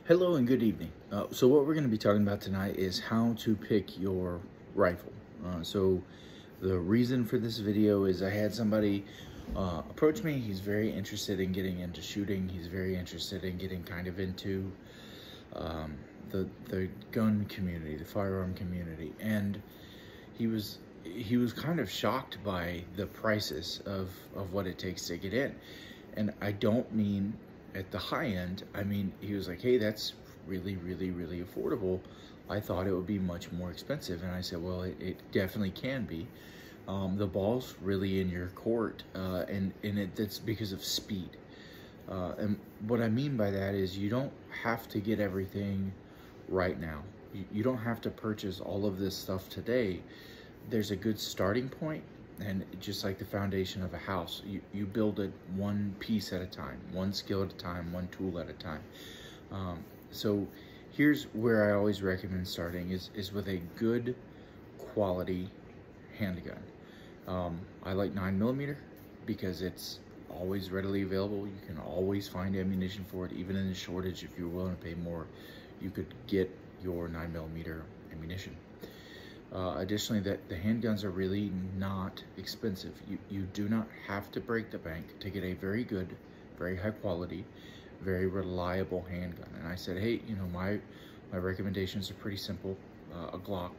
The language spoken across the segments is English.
Hello and good evening. So what we're going to be talking about tonight is how to pick your rifle. So the reason for this video is I had somebody approach me. He's very interested in getting into shooting. He's very interested in getting kind of into the gun community, the firearm community, and he was kind of shocked by the prices of what it takes to get in. And I don't mean at the high end. I mean, he was like, hey, that's really, really, really affordable. I thought it would be much more expensive. And I said, well, it definitely can be. The ball's really in your court, and that's because of speed. And what I mean by that is you don't have to get everything right now. You don't have to purchase all of this stuff today. There's a good starting point. And just like the foundation of a house, you build it one piece at a time, one skill at a time, one tool at a time. So here's where I always recommend starting is with a good quality handgun. I like 9mm because it's always readily available. You can always find ammunition for it, even in a shortage. If you're willing to pay more, you could get your 9mm ammunition. Additionally, the handguns are really not expensive. You do not have to break the bank to get a very good, very high quality, very reliable handgun. And I said, hey, you know, my recommendations are pretty simple. A Glock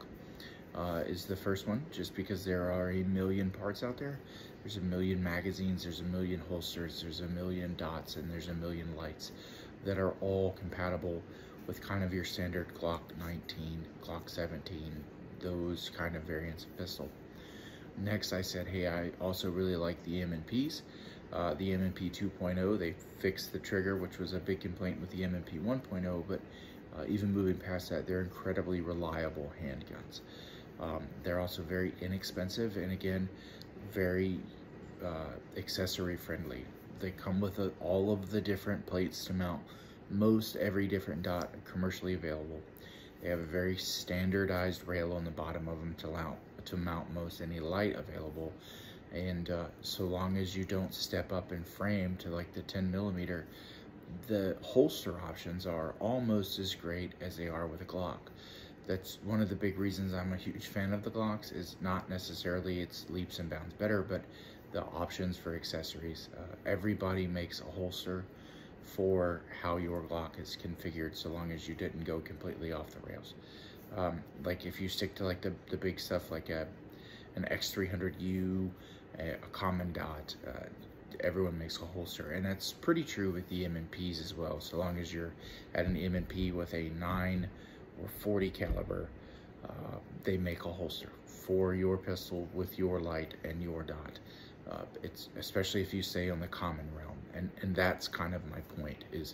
is the first one, just because there are a million parts out there. There's a million magazines, there's a million holsters, there's a million dots, and there's a million lights that are all compatible with kind of your standard Glock 19, Glock 17, those kind of variants of pistol. Next, I said, hey, I also really like the M&Ps. The M&P 2.0, they fixed the trigger, which was a big complaint with the M&P 1.0, but even moving past that, they're incredibly reliable handguns. They're also very inexpensive, and again, very accessory friendly. They come with all of the different plates to mount most every different dot commercially available. They have a very standardized rail on the bottom of them to mount most any light available. And so long as you don't step up in frame to like the 10mm, the holster options are almost as great as they are with a Glock. That's one of the big reasons I'm a huge fan of the Glocks, is not necessarily it's leaps and bounds better, but the options for accessories. Everybody makes a holster for how your Glock is configured, so long as you didn't go completely off the rails. Like if you stick to like the big stuff like an X300U, a common dot, everyone makes a holster, and that's pretty true with the M&Ps as well. So long as you're at an M&P with a 9 or 40 caliber, they make a holster for your pistol with your light and your dot. It's especially if you stay on the common realm, and that's kind of my point, is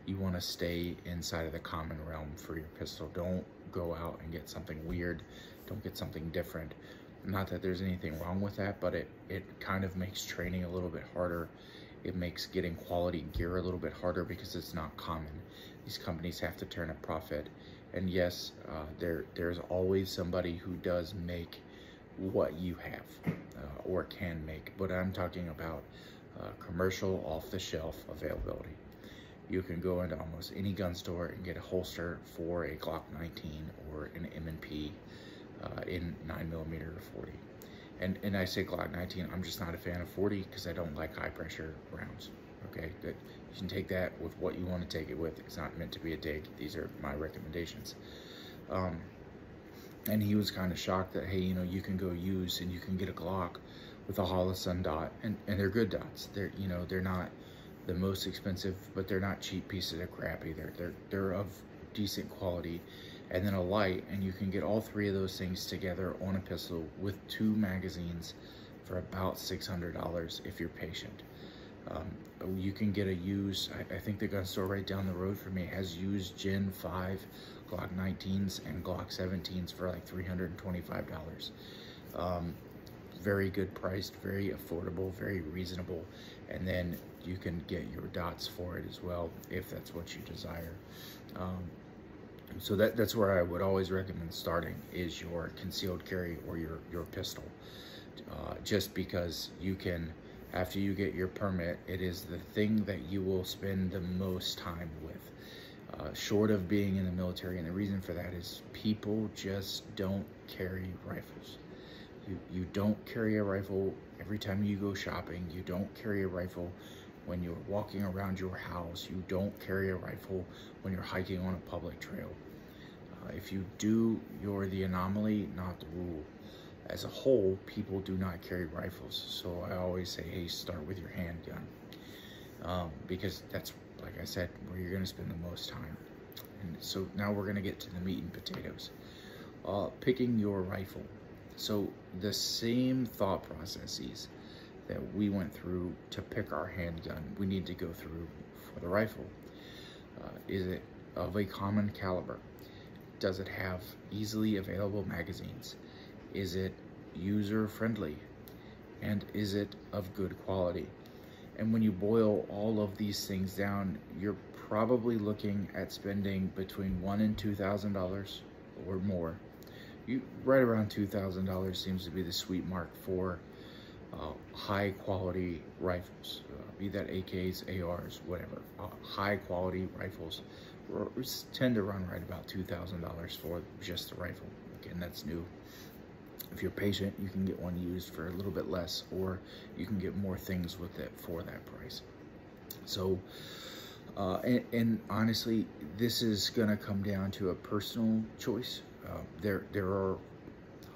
you want to stay inside of the common realm for your pistol. Don't go out and get something weird. Don't get something different. Not that there's anything wrong with that, but it kind of makes training a little bit harder. It makes getting quality gear a little bit harder because it's not common. These companies have to turn a profit, and yes, there's always somebody who does make what you have or can make, but I'm talking about commercial off-the-shelf availability. You can go into almost any gun store and get a holster for a Glock 19 or an M&P in 9mm or 40. And I say Glock 19, I'm just not a fan of 40 because I don't like high pressure rounds. Okay, you can take that with what you want to take it with. It's not meant to be a dig. These are my recommendations. And he was kind of shocked that, hey, you know, you can go use and you can get a Glock with a Holosun dot, and they're good dots. They're, you know, they're not the most expensive, but they're not cheap pieces of crap either. They're of decent quality. And then a light, and you can get all three of those things together on a pistol with 2 magazines for about $600 if you're patient. You can get a used, I think the gun store right down the road from me has used Gen 5 Glock 19s and Glock 17s for like $325. Very good priced, very affordable, very reasonable, and then you can get your dots for it as well if that's what you desire. So that's where I would always recommend starting, is your concealed carry or your pistol. Just because you can, after you get your permit, it is the thing that you will spend the most time with. short of being in the military. And the reason for that is people just don't carry rifles. You don't carry a rifle every time you go shopping. You don't carry a rifle when you're walking around your house. You don't carry a rifle when you're hiking on a public trail. If you do, you're the anomaly, not the rule. As a whole, people do not carry rifles. So I always say, hey, start with your handgun. Because that's, like I said, where you're going to spend the most time. And so now we're going to get to the meat and potatoes. Picking your rifle. So the same thought processes that we went through to pick our handgun, we need to go through for the rifle. Is it of a common caliber? Does it have easily available magazines? Is it user-friendly? And is it of good quality? And when you boil all of these things down, you're probably looking at spending between $1,000 and $2,000 or more. Right around $2,000 seems to be the sweet mark for high quality rifles, be that AKs, ARs, whatever. High quality rifles tend to run right about $2,000 for just the rifle. Again, that's new. If you're patient, you can get one used for a little bit less, or you can get more things with it for that price. So, and honestly, this is gonna come down to a personal choice. There are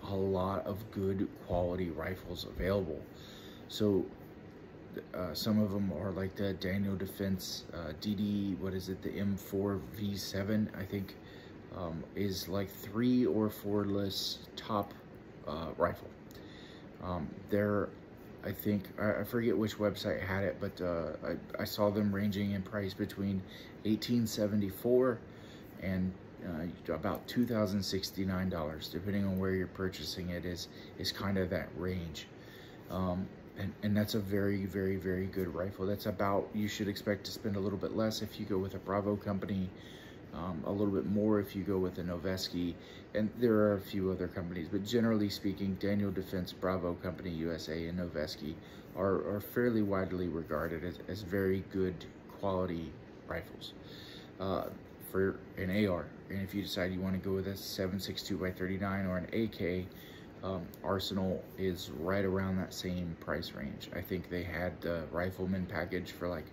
a lot of good quality rifles available. So some of them are like the Daniel Defense DD, what is it, the M4 V7, I think, is like 3 or 4 list top rifle. I think, I forget which website had it, but I saw them ranging in price between $1,874 and about $2,069, depending on where you're purchasing it, is kind of that range. And that's a very, very, very good rifle. That's about, you should expect to spend a little bit less if you go with a Bravo company, a little bit more if you go with a Noveske, and there are a few other companies, but generally speaking, Daniel Defense, Bravo Company USA, and Noveske are fairly widely regarded as very good quality rifles for an AR. And if you decide you want to go with a 7.62x39 or an AK, Arsenal is right around that same price range. I think they had the Rifleman package for like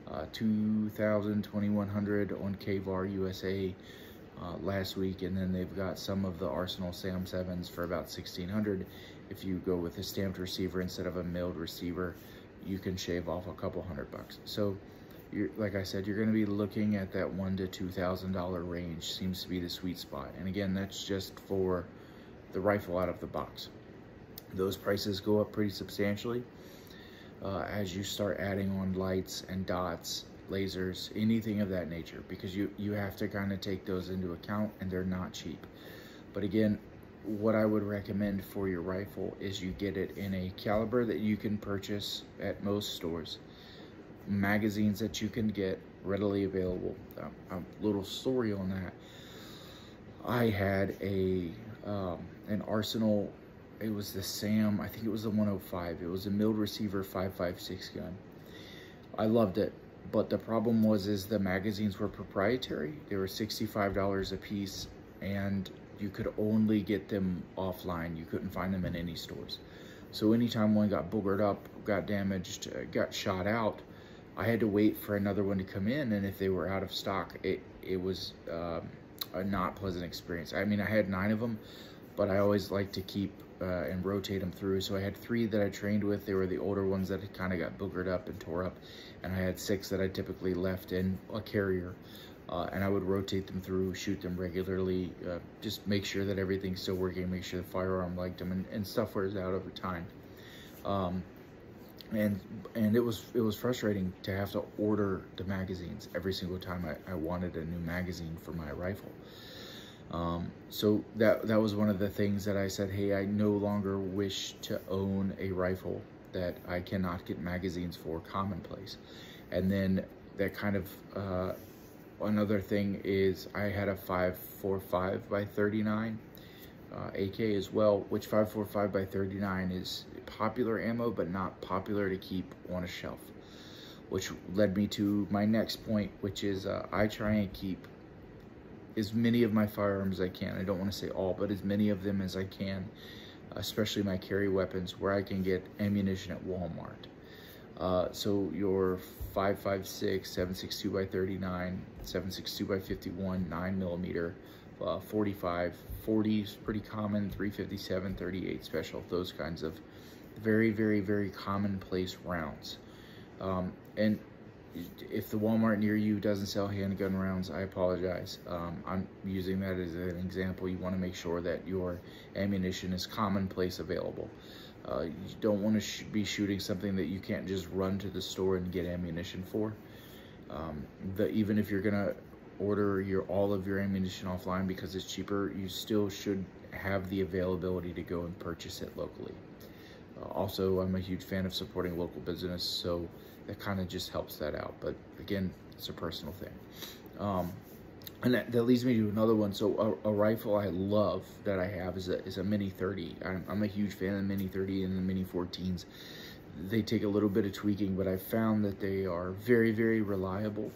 $2,000, $2,100 on KVAR USA last week, and then they've got some of the Arsenal Sam 7s for about $1,600. If you go with a stamped receiver instead of a milled receiver, you can shave off a couple $100 bucks. So like I said, you're going to be looking at that $1,000 to $2,000 range. Seems to be the sweet spot. And again, that's just for the rifle out of the box. Those prices go up pretty substantially as you start adding on lights and dots, lasers, anything of that nature, because you have to kind of take those into account, and they're not cheap. But again, what I would recommend for your rifle is you get it in a caliber that you can purchase at most stores, magazines that you can get readily available. A little story on that. I had an Arsenal, it was the Sam, I think it was the 105. It was a milled receiver 5.56 gun. I loved it, but the problem is the magazines were proprietary. They were $65 a piece, and you could only get them offline. You couldn't find them in any stores. So anytime one got boogered up, got damaged, got shot out, I had to wait for another one to come in, and if they were out of stock, it was a not pleasant experience. I mean, I had 9 of them, but I always like to keep and rotate them through. So I had 3 that I trained with. They were the older ones that had kind of got boogered up and tore up, and I had 6 that I typically left in a carrier, and I would rotate them through, shoot them regularly, just make sure that everything's still working, make sure the firearm liked them, and stuff wears out over time. And it was frustrating to have to order the magazines every single time I wanted a new magazine for my rifle. So that was one of the things that I said, hey, I no longer wish to own a rifle that I cannot get magazines for commonplace. And then that kind of, another thing is I had a 5.45x39 AK as well, which 5.45x39 is popular ammo, but not popular to keep on a shelf. which led me to my next point, which is I try and keep as many of my firearms as I can. I don't want to say all, but as many of them as I can, especially my carry weapons, where I can get ammunition at Walmart. So your 5.56, 7.62 by 39, 7.62 by 51, 9mm, 45, 40 is pretty common, 357, 38 special, those kinds of very, very, very commonplace rounds. And if the Walmart near you doesn't sell handgun rounds, I apologize. I'm using that as an example. You want to make sure that your ammunition is commonplace available. You don't want to be shooting something that you can't just run to the store and get ammunition for. Even if you're gonna order all of your ammunition offline because it's cheaper, you still should have the availability to go and purchase it locally. Also, I'm a huge fan of supporting local business, so that kind of just helps that out. But again, it's a personal thing. And that leads me to another one. So a rifle I love that I have is a Mini 30. I'm a huge fan of the Mini 30 and the Mini 14s. They take a little bit of tweaking, but I found that they are very, very reliable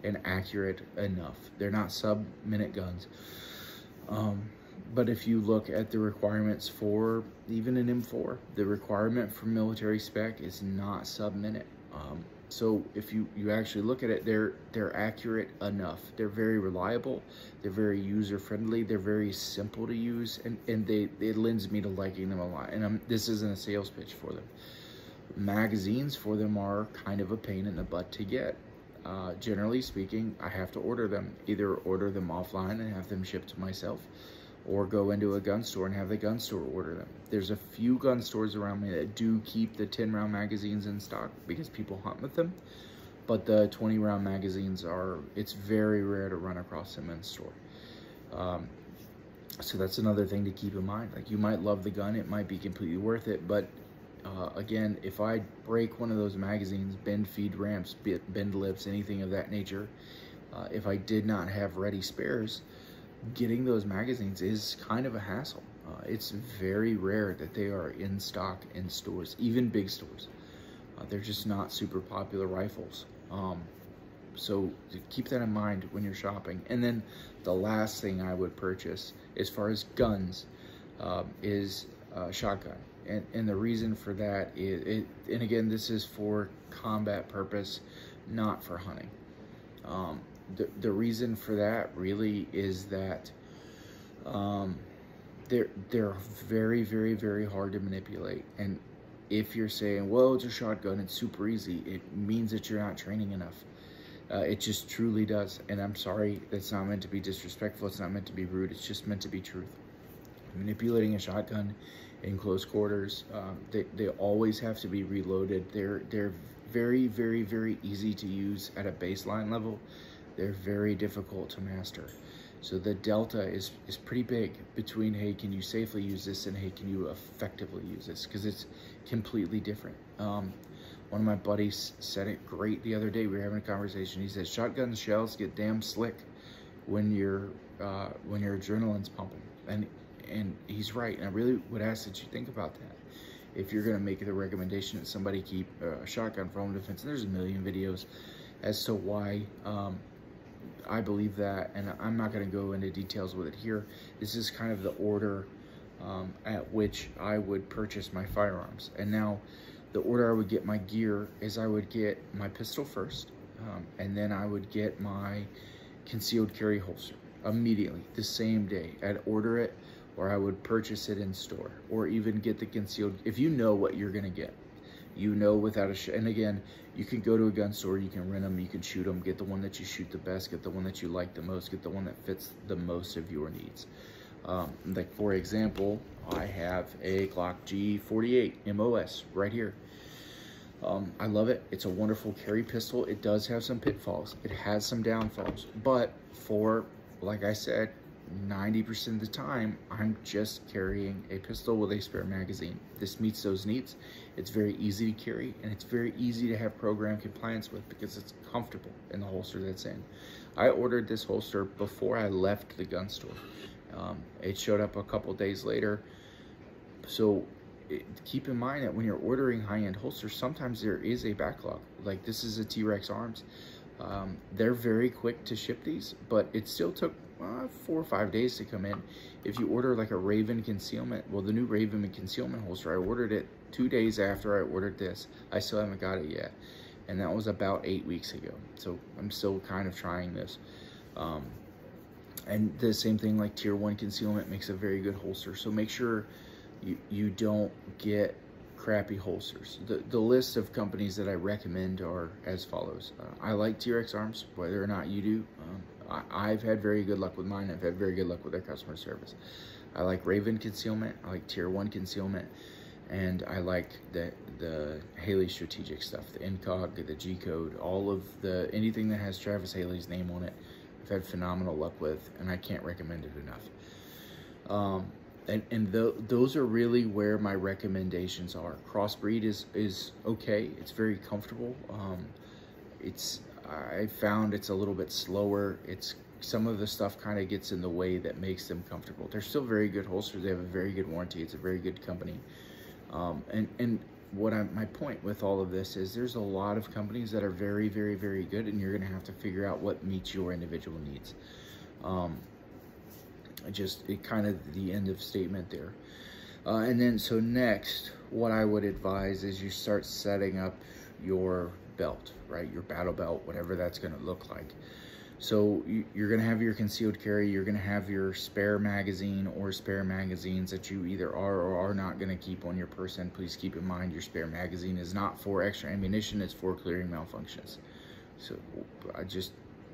and accurate enough. They're not sub-minute guns. But if you look at the requirements for even an M4, the requirement for military spec is not sub-minute. So if you actually look at it, they're accurate enough. They're very reliable. They're very user-friendly. They're very simple to use, and it lends me to liking them a lot. And this isn't a sales pitch for them. Magazines for them are kind of a pain in the butt to get. Generally speaking, I have to order them. Either order them offline and have them shipped to myself, or go into a gun store and have the gun store order them. There's a few gun stores around me that do keep the 10-round magazines in stock because people hunt with them, but the 20-round magazines it's very rare to run across them in store. So that's another thing to keep in mind. Like, you might love the gun, it might be completely worth it, but again, if I break one of those magazines, bend feed ramps, bend lips, anything of that nature, if I did not have ready spares, getting those magazines is kind of a hassle. It's very rare that they are in stock in stores, even big stores. They're just not super popular rifles. So keep that in mind when you're shopping. And then the last thing I would purchase as far as guns is a shotgun. And the reason for that is, and again, this is for combat purpose, not for hunting. The reason for that really is that they're very, very, very hard to manipulate. And if you're saying, well, it's a shotgun, it's super easy, it means that you're not training enough. It just truly does. And I'm sorry, that's not meant to be disrespectful, it's not meant to be rude, it's just meant to be truth. Manipulating a shotgun in close quarters, they always have to be reloaded. They're very, very, very easy to use at a baseline level. They're very difficult to master. So the delta is pretty big between, hey, can you safely use this, and hey, can you effectively use this? Because it's completely different. One of my buddies said it great the other day. We were having a conversation. He said, shotgun shells get damn slick when your adrenaline's pumping. And he's right. And I really would ask that you think about that. If you're gonna make the recommendation that somebody keep a shotgun for home defense, and there's a million videos as to why I believe that, and I'm not going to go into details with it here. This is kind of the order at which I would purchase my firearms. And now, the order I would get my gear is I would get my pistol first, and then I would get my concealed carry holster immediately, the same day. I'd order it, or I would purchase it in store, or even get the concealed, if you know what you're going to get. You know without and again, you can go to a gun store, you can rent them, you can shoot them, get the one that you shoot the best, get the one that you like the most, get the one that fits the most of your needs. Like, for example, I have a Glock G48 MOS right here. I love it. It's a wonderful carry pistol. It does have some pitfalls. It has some downfalls, but for, like I said, 90% of the time, I'm just carrying a pistol with a spare magazine. This meets those needs. It's very easy to carry, and it's very easy to have program compliance with because it's comfortable in the holster that's in. I ordered this holster before I left the gun store. It showed up a couple days later. So keep in mind that when you're ordering high-end holsters, sometimes there is a backlog. Like this is a T-Rex Arms. They're very quick to ship these, but it still took 4 or 5 days to come in. If you order like a Raven concealment, well, the new Raven concealment holster, I ordered it 2 days after I ordered this. I still haven't got it yet, and that was about 8 weeks ago. So I'm still kind of trying this. And the same thing, like Tier 1 concealment makes a very good holster. So make sure you don't get crappy holsters. The list of companies that I recommend are as follows. I like T-Rex Arms, whether or not you do. I've had very good luck with mine. I've had very good luck with their customer service. I like Raven concealment. I like Tier 1 concealment. And I like the Haley strategic stuff, the Incog, the G-code, all of anything that has Travis Haley's name on it. I've had phenomenal luck with, and I can't recommend it enough. Those are really where my recommendations are. Crossbreed is okay. It's very comfortable. I found it's a little bit slower. Some of the stuff kind of gets in the way that makes them comfortable. They're still very good holsters. They have a very good warranty. It's a very good company. My point with all of this is there's a lot of companies that are very, very, very good, and you're going to have to figure out what meets your individual needs. Kind of the end of statement there. So next, what I would advise is you start setting up your belt, right? Your battle belt, whatever that's going to look like. So you're going to have your concealed carry, you're going to have your spare magazine or spare magazines that you either are or are not going to keep on your person. Please keep in mind your spare magazine is not for extra ammunition, it's for clearing malfunctions. So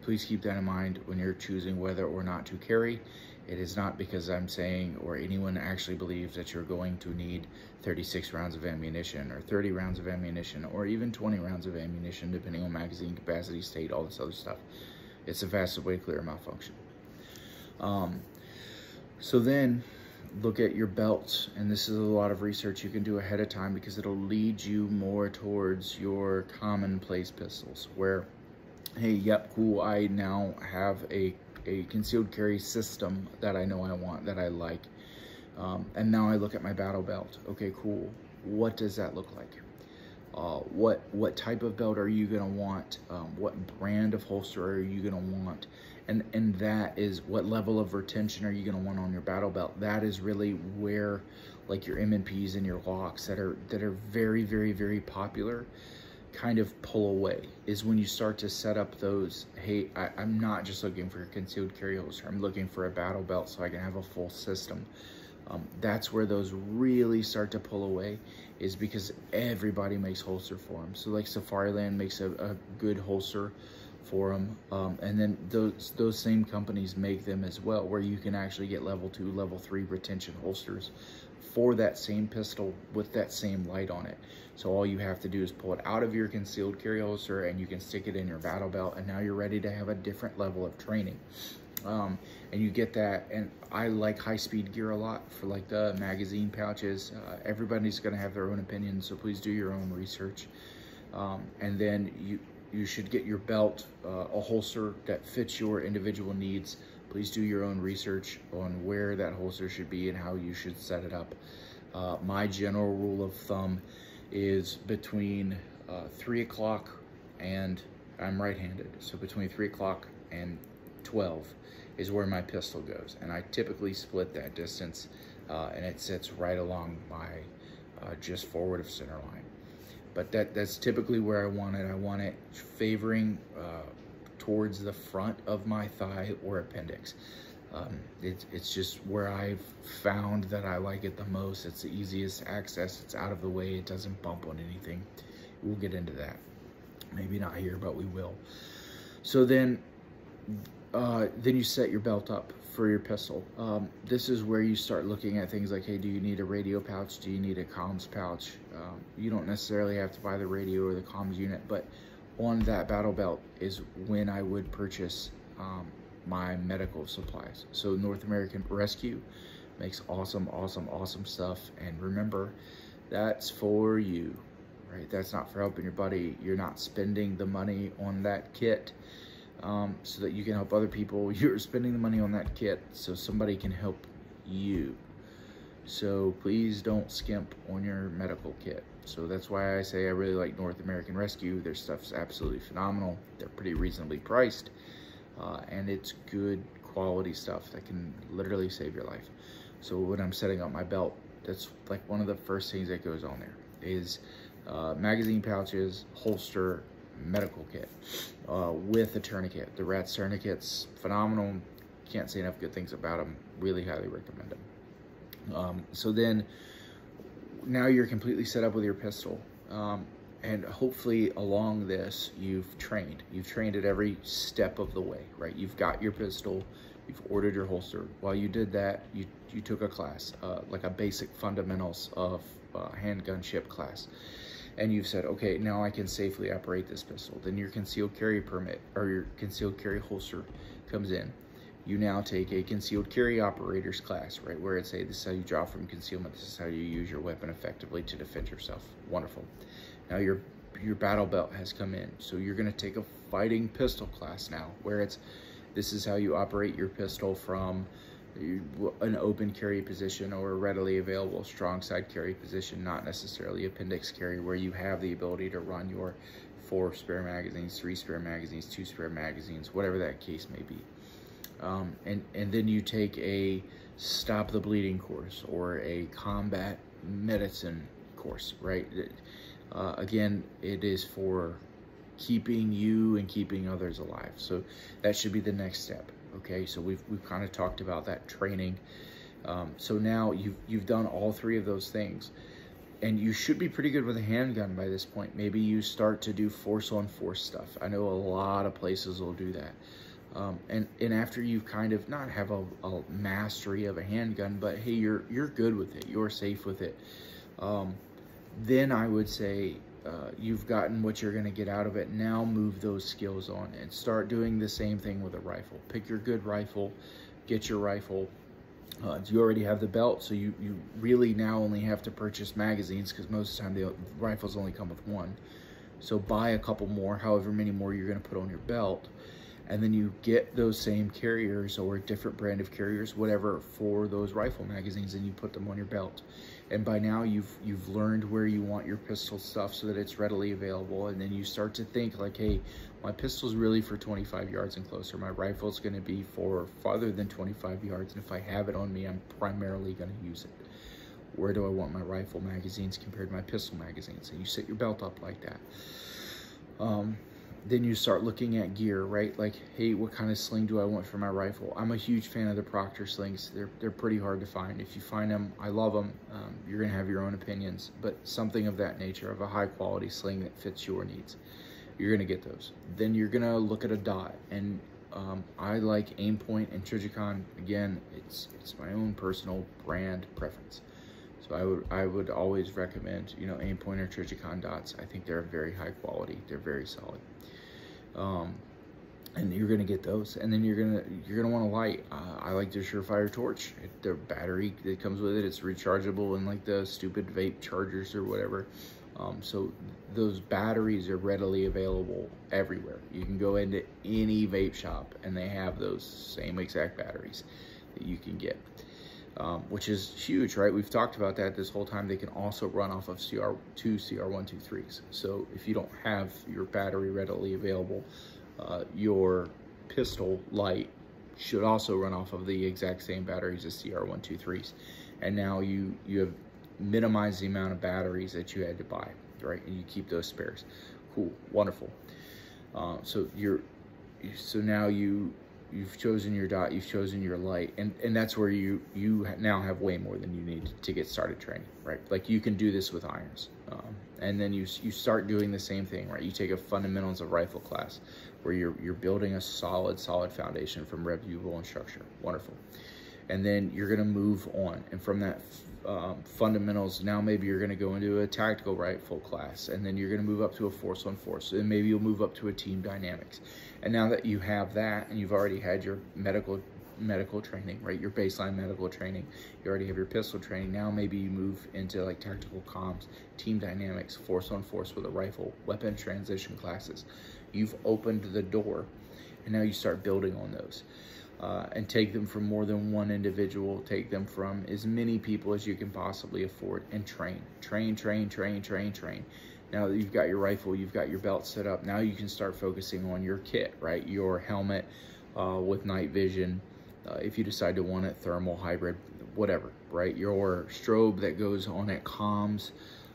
please keep that in mind when you're choosing whether or not to carry. It is not because I'm saying or anyone actually believes that you're going to need 36 rounds of ammunition or 30 rounds of ammunition or even 20 rounds of ammunition, depending on magazine capacity, state, all this other stuff. It's the fastest way to clear a malfunction. So then look at your belts, and this is a lot of research you can do ahead of time because it'll lead you more towards your commonplace pistols where, hey, yep, cool, I now have a concealed carry system that I know I want, that I like. And now I look at my battle belt. Okay, cool. What does that look like? What type of belt are you gonna want? What brand of holster are you gonna want? And that is what level of retention are you gonna want on your battle belt? That is really where, like, your M&Ps and your locks that are very, very, very popular kind of pull away, is when you start to set up those, hey, I'm not just looking for a concealed carry holster, I'm looking for a battle belt so I can have a full system. That's where those really start to pull away, is because everybody makes holster for them. So like Safariland makes a good holster for them, and then those same companies make them as well, where you can actually get level 2, level 3 retention holsters for that same pistol with that same light on it. So all you have to do is pull it out of your concealed carry holster and you can stick it in your battle belt, and now you're ready to have a different level of training. And you get that, and I like high-speed gear a lot for like the magazine pouches. Everybody's gonna have their own opinion, so please do your own research. And then you should get your belt, a holster that fits your individual needs. Please do your own research on where that holster should be and how you should set it up. My general rule of thumb is between 3 o'clock and, I'm right-handed, so between 3 o'clock and 12 is where my pistol goes, and I typically split that distance, and it sits right along my just forward of center line. But that's typically where I want it. I want it favoring towards the front of my thigh or appendix. It's just where I've found that I like it the most. It's the easiest access, it's out of the way, it doesn't bump on anything. We'll get into that. Maybe not here, but we will. So then you set your belt up for your pistol. This is where you start looking at things like, hey, do you need a radio pouch? Do you need a comms pouch? You don't necessarily have to buy the radio or the comms unit, but on that battle belt is when I would purchase my medical supplies. So North American Rescue makes awesome, awesome, awesome stuff. And remember, that's for you, right? That's not for helping your buddy. You're not spending the money on that kit so that you can help other people. You're spending the money on that kit so somebody can help you. So please don't skimp on your medical kit. So that's why I say I really like North American Rescue. Their stuff's absolutely phenomenal. They're pretty reasonably priced, and it's good quality stuff that can literally save your life. So when I'm setting up my belt, that's like one of the first things that goes on there is magazine pouches, holster, medical kit with a tourniquet. The Rat's tourniquet's phenomenal. Can't say enough good things about them. Really highly recommend them. So then now you're completely set up with your pistol. And hopefully along this, you've trained at every step of the way, right? You've got your pistol, you've ordered your holster. While you did that, you took a class, like a basic fundamentals of handgunship class. And you've said, okay, now I can safely operate this pistol. Then your concealed carry permit or your concealed carry holster comes in. You now take a concealed carry operators class, right? Where it's this is how you draw from concealment. This is how you use your weapon effectively to defend yourself. Wonderful. Now your battle belt has come in. So you're gonna take a fighting pistol class now, where this is how you operate your pistol from an open carry position or a readily available strong side carry position, not necessarily appendix carry, where you have the ability to run your 4 spare magazines, 3 spare magazines, 2 spare magazines, whatever that case may be. And then you take a stop the bleeding course or a combat medicine course, right? Again, it is for keeping you and keeping others alive. So that should be the next step. Okay, so we've kind of talked about that training. So now you've done all 3 of those things, and you should be pretty good with a handgun by this point. Maybe you start to do force on force stuff. I know a lot of places will do that. And after you kind of not have a mastery of a handgun, but hey, you're good with it, you're safe with it, then I would say you've gotten what you're going to get out of it. Now move those skills on and start doing the same thing with a rifle. Pick your good rifle, get your rifle. You already have the belt, so you really now only have to purchase magazines, because most of the time the rifles only come with 1. So buy a couple more, however many more you're going to put on your belt. And then you get those same carriers or a different brand of carriers, whatever, for those rifle magazines, and you put them on your belt. And by now you've learned where you want your pistol stuff so that it's readily available. And then you start to think like, hey, my pistol's really for 25 yards and closer. My rifle's going to be for farther than 25 yards. And if I have it on me, I'm primarily going to use it. Where do I want my rifle magazines compared to my pistol magazines? And you set your belt up like that. Then you start looking at gear, right? Like, hey, what kind of sling do I want for my rifle? I'm a huge fan of the Proctor slings. They're pretty hard to find. If you find them, I love them. You're gonna have your own opinions, but something of that nature, of a high quality sling that fits your needs, you're gonna get those. Then you're gonna look at a dot, and I like Aimpoint and Trijicon. Again, it's my own personal brand preference. So I would always recommend, Aimpoint or Trijicon dots. I think they're very high quality. They're very solid. And you're gonna get those, and then you're gonna want a light. I like the Surefire torch. The battery that comes with it, it's rechargeable, and like the stupid vape chargers or whatever. So those batteries are readily available everywhere. You can go into any vape shop and they have those same exact batteries that you can get. Which is huge, right? We've talked about that this whole time. They can also run off of CR2 CR123s. So if you don't have your battery readily available, your pistol light should also run off of the exact same batteries as CR123s. And now you have minimized the amount of batteries that you had to buy, right? And you keep those spares. Cool, wonderful. So now you've chosen your dot, you've chosen your light, and that's where you now have way more than you need to get started training, right? Like, you can do this with irons, and then you start doing the same thing, right? You take a fundamentals of rifle class where you're building a solid foundation from review, roll, and structure. Wonderful. And then you're gonna move on, and from that fundamentals, now maybe you're gonna go into a tactical rifle class, and then you're gonna move up to a force on force, and maybe you'll move up to a team dynamics. And now that you have that, and you've already had your medical training, right? Your baseline medical training, you already have your pistol training. Now maybe you move into like tactical comms, team dynamics, force on force with a rifle, weapon transition classes. You've opened the door, and now you start building on those. and take them from more than one individual. Take them from as many people as you can possibly afford, and train. Now that you've got your rifle, you've got your belt set up, now you can start focusing on your kit, right? Your helmet with night vision, if you decide to want it, thermal, hybrid, whatever, right? Your strobe that goes on at comms,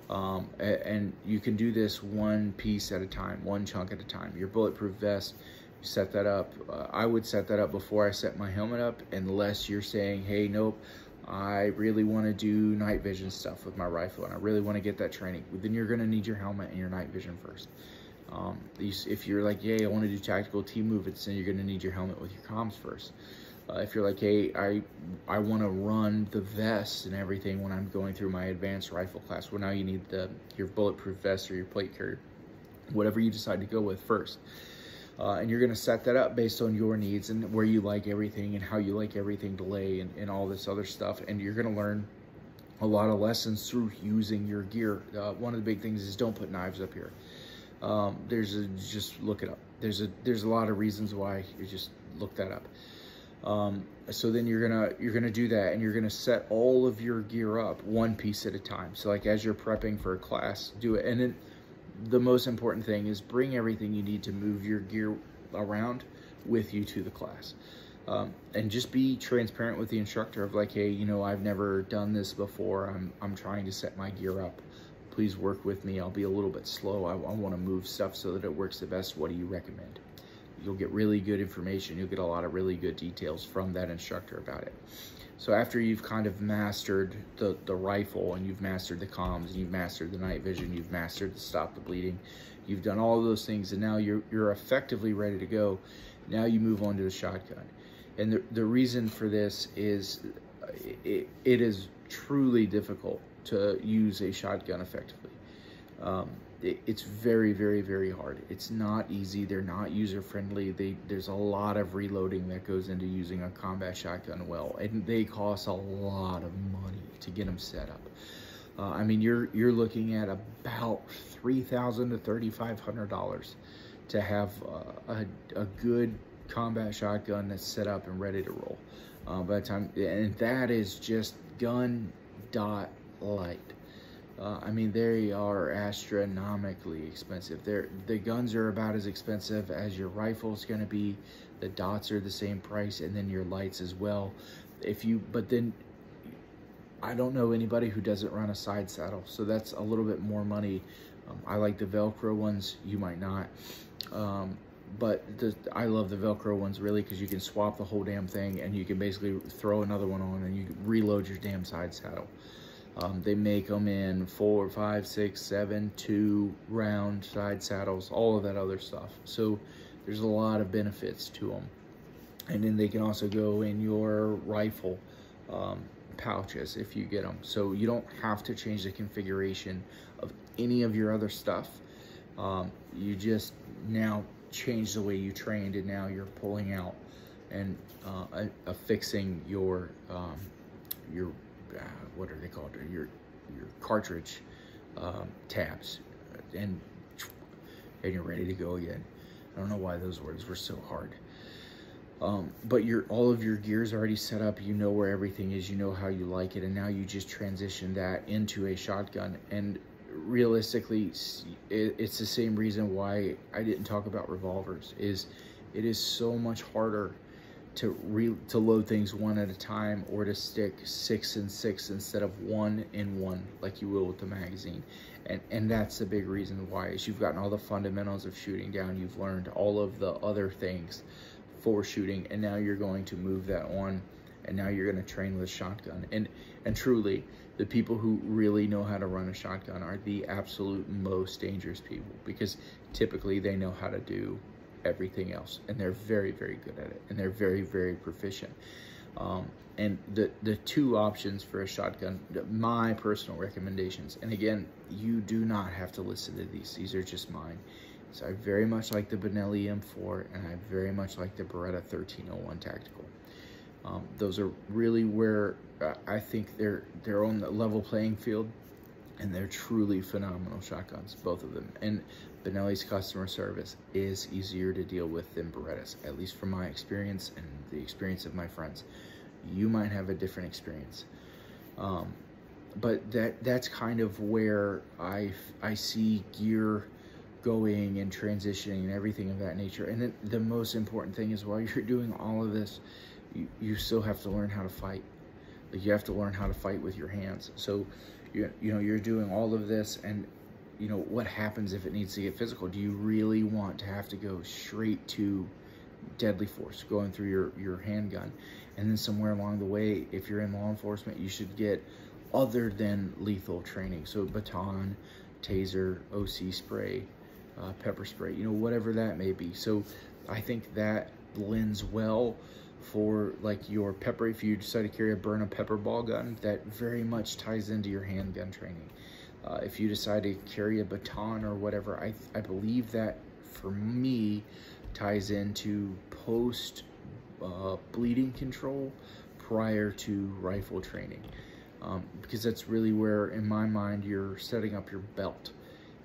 and you can do this one piece at a time, one chunk at a time. Your bulletproof vest, you set that up. I would set that up before I set my helmet up, unless you're saying, hey, nope, I really want to do night vision stuff with my rifle and I really want to get that training. Then you're going to need your helmet and your night vision first. If you're like, hey, I want to do tactical team movements, then you're going to need your helmet with your comms first. If you're like, hey, I want to run the vest and everything when I'm going through my advanced rifle class, well, now you need your bulletproof vest or your plate carrier, whatever you decide to go with first. And you're going to set that up based on your needs and where you like everything and how you like everything to lay and all this other stuff. And you're going to learn a lot of lessons through using your gear. One of the big things is don't put knives up here. Just look it up. There's a lot of reasons why. You just look that up. So then you're gonna do that, and you're gonna set all of your gear up one piece at a time. So like as you're prepping for a class, do it. And then the most important thing is bring everything you need to move your gear around with you to the class. And just be transparent with the instructor of like, hey, I've never done this before. I'm trying to set my gear up. Please work with me. I'll be a little bit slow. I want to move stuff so that it works the best. What do you recommend? You'll get really good information. You'll get a lot of really good details from that instructor about it. So after you've kind of mastered the rifle, and you've mastered the comms, and you've mastered the night vision, you've mastered the stop the bleeding, you've done all of those things, and now you're effectively ready to go. Now you move on to the shotgun. And the reason for this is it is truly difficult to use a shotgun effectively. It's very, very, very hard. It's not easy. They're not user-friendly. There's a lot of reloading that goes into using a combat shotgun well, and they cost a lot of money to get them set up. I mean, you're looking at about $3,000 to $3,500 to have a good combat shotgun that's set up and ready to roll. By the time, and that is just gun dot light. I mean, they are astronomically expensive. The guns are about as expensive as your rifle's going to be. The dots are the same price, and then your lights as well. But then I don't know anybody who doesn't run a side saddle, so that's a little bit more money. I like the Velcro ones. You might not. But I love the Velcro ones really because you can swap the whole damn thing, and you can basically throw another one on and you can reload your damn side saddle. They make them in 4, 5, 6, 7, 2 round side saddles, all of that other stuff. So there's a lot of benefits to them. And then they can also go in your rifle pouches if you get them. So you don't have to change the configuration of any of your other stuff. You just now change the way you trained, and now you're pulling out and affixing your what are they called? Your cartridge tabs, and you're ready to go again. I don't know why those words were so hard. But all of your gear's already set up. You know where everything is. You know how you like it, and now you just transition that into a shotgun. And realistically, it's the same reason why I didn't talk about revolvers. It is so much harder to load things one at a time, or to stick 6 and 6 instead of 1 and 1 like you will with the magazine. And that's the big reason why, is you've gotten all the fundamentals of shooting down. You've learned all of the other things for shooting, and now you're going to move that on, and now you're going to train with a shotgun. And truly, the people who really know how to run a shotgun are the absolute most dangerous people, because typically they know how to do everything else, and they're very, very good at it, and they're very, very proficient. And the two options for a shotgun, my personal recommendations, and again, you do not have to listen to these are just mine. So I very much like the Benelli M4, and I very much like the Beretta 1301 Tactical. Those are really where I think they're on the level playing field and they're truly phenomenal shotguns, both of them. And Benelli's customer service is easier to deal with than Beretta's, at least from my experience and the experience of my friends. You might have a different experience. But that's kind of where I see gear going and transitioning and everything of that nature. And then the most important thing is, while you're doing all of this, you still have to learn how to fight. Like, you have to learn how to fight with your hands. So you know, you're doing all of this, and you know, what happens if it needs to get physical? Do you really want to have to go straight to deadly force, going through your handgun? And then somewhere along the way, if you're in law enforcement, you should get other than lethal training. So baton, taser, OC spray, pepper spray, you know, whatever that may be. So I think that lends well for like your pepper. If you decide to carry a burn a pepper ball gun, that very much ties into your handgun training. If you decide to carry a baton or whatever, I believe that for me ties into post bleeding control prior to rifle training, because that's really where, in my mind, you're setting up your belt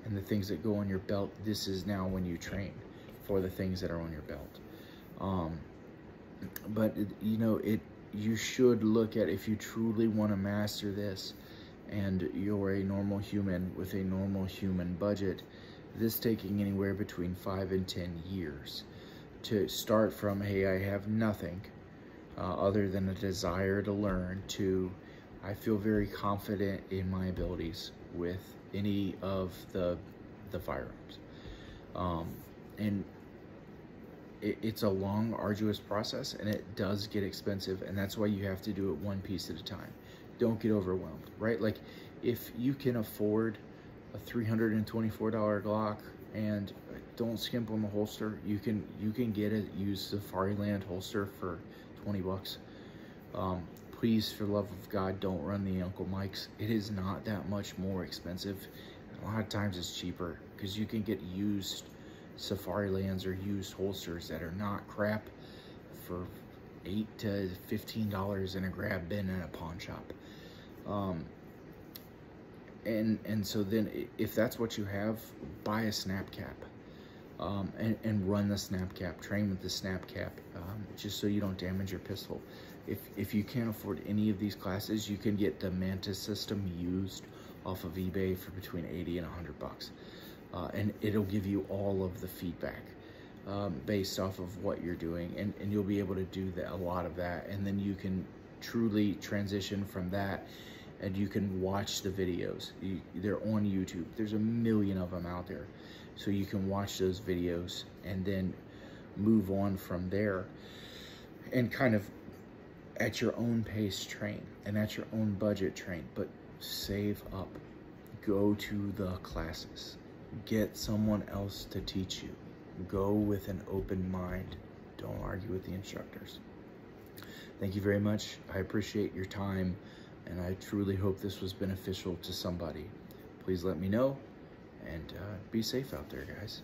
and the things that go on your belt. This is now when you train for the things that are on your belt. But you know, you should look at, if you truly want to master this and you're a normal human with a normal human budget, this taking anywhere between 5 and 10 years to start from, hey, I have nothing other than a desire to learn, to I feel very confident in my abilities with any of the firearms. And it's a long, arduous process, and it does get expensive, and that's why you have to do it one piece at a time. Don't get overwhelmed, right? Like, if you can afford a $324 Glock, and don't skimp on the holster, you can get a used Safariland holster for 20 bucks. Please, for the love of God, don't run the Uncle Mike's. It is not that much more expensive. A lot of times it's cheaper, because you can get used Safarilands or used holsters that are not crap for $8 to $15 in a grab bin at a pawn shop. And so then, if that's what you have, buy a snap cap, and run the snap cap, train with the snap cap, just so you don't damage your pistol. If you can't afford any of these classes, you can get the Mantis system used off of eBay for between 80 and 100 bucks. And it'll give you all of the feedback based off of what you're doing, and you'll be able to do a lot of that, and then you can truly transition from that, and you can watch the videos. They're on YouTube. There's a million of them out there, so you can watch those videos and then move on from there, and kind of at your own pace train, and at your own budget train, but save up. Go to the classes. Get someone else to teach you. Go with an open mind. Don't argue with the instructors. Thank you very much. I appreciate your time, and I truly hope this was beneficial to somebody. Please let me know, and be safe out there, guys.